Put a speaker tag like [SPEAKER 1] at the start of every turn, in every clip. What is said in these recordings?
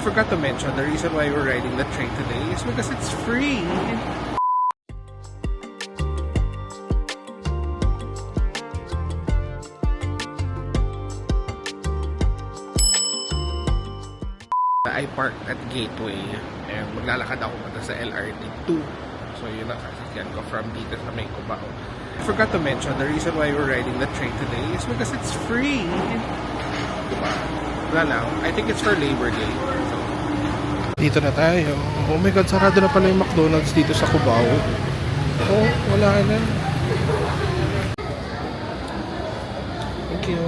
[SPEAKER 1] forgot to mention the reason why we're riding the train today is because it's free. I parked at Gateway and maglalakad ako punta sa LRT 2. So yun ang sasakyan ko from dito sa may Cubao. I forgot to mention the reason why we're riding the train today is because it's free. Diba? Wala lang. I think it's for Labor Day. So, dito na tayo. Oh my God, sarado na pala yung McDonald's dito sa Cubao. Oh, wala na. Thank you.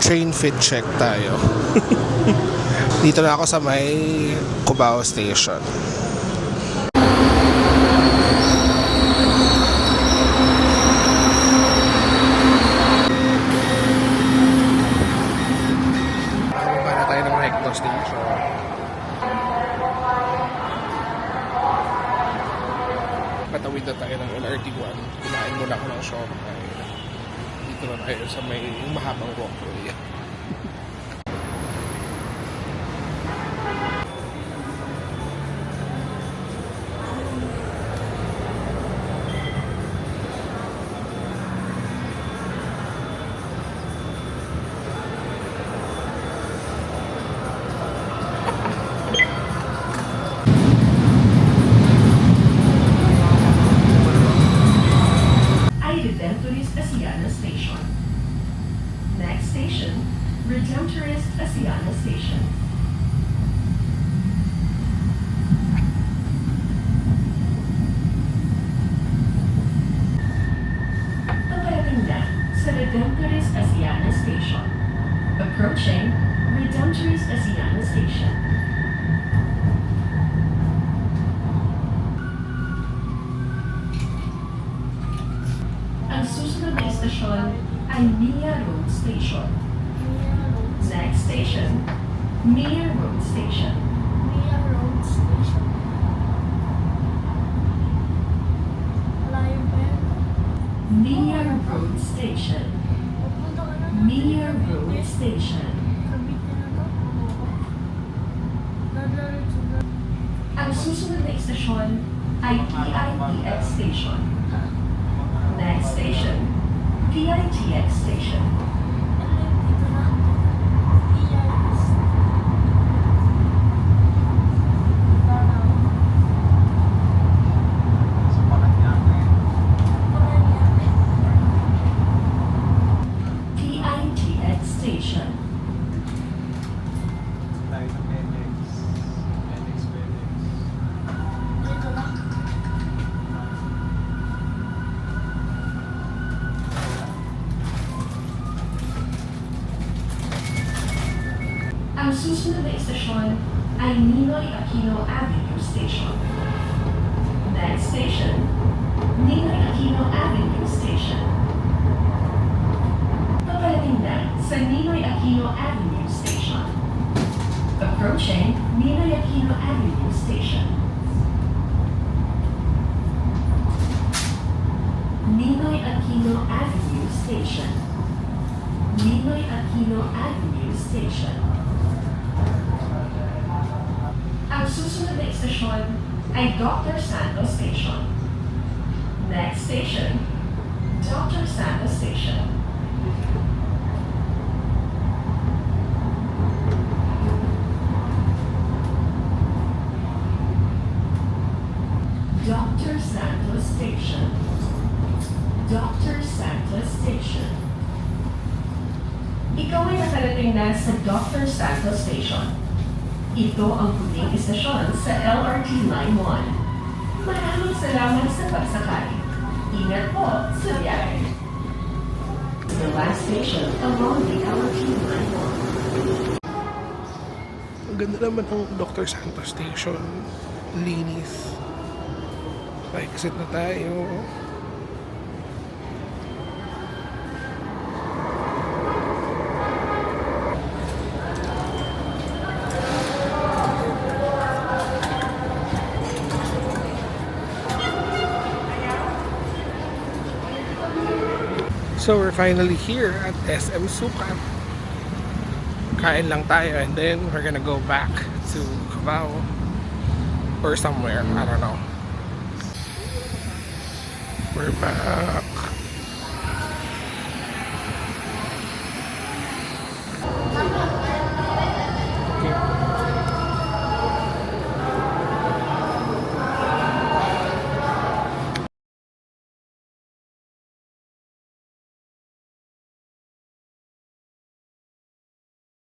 [SPEAKER 1] Train fit check tayo. Dito na ako sa may Cubao Station. Baba na tayo ng Recto Station. Patawid na tayo ng LRT 1. Kumain muna ako ng siomai. Dito na tayo sa may mahabang walkway.
[SPEAKER 2] Next station, Redemptorist Asiana Station. Paparating na sa Redemptorist Asiana Station. Approaching Redemptorist Asiana Station. Ang susunod na istasyon ay Mia Road Station. Next station, Mia Road Station.
[SPEAKER 3] Mia Road Station. Malayo pa yan.
[SPEAKER 2] Mia Road Station.
[SPEAKER 3] Pupunta ka na.
[SPEAKER 2] Mia Road Station.
[SPEAKER 3] Cavite na to. Dadalito na.
[SPEAKER 2] Ang susunod na istasyon ay PITX Station. Next station, PITX Station.
[SPEAKER 3] Dito na. Iyayos.
[SPEAKER 2] PITX Station.
[SPEAKER 3] Dito na.
[SPEAKER 2] Ang susunod na istasyon ay Ninoy Aquino Avenue Station. Next station, Ninoy Aquino Avenue Station. Paparating na sa Ninoy Aquino Avenue Station. Approaching Ninoy Aquino Avenue Station. Ninoy Aquino Avenue Station. Ninoy Aquino Avenue Station. Ang susunod na istasyon ay Dr. Santos Station. Next station, Dr. Santos Station. Dr. Santos Station. Dr. Santos Station. Ikaw ay nakarating na sa Dr. Santos Station. Ito ang huling istasyon sa LRT Line 1. Maraming salamat sa pagsakay. Ingat po sa biyahe. The last station along the LRT Line 1.
[SPEAKER 1] Ang ganda naman ng Dr. Santos Station. Linis. Pa-exit na tayo. So we're finally here at SM Sukat. Kain lang tayo and then we're gonna go back to Cubao or somewhere, I don't know. We're back.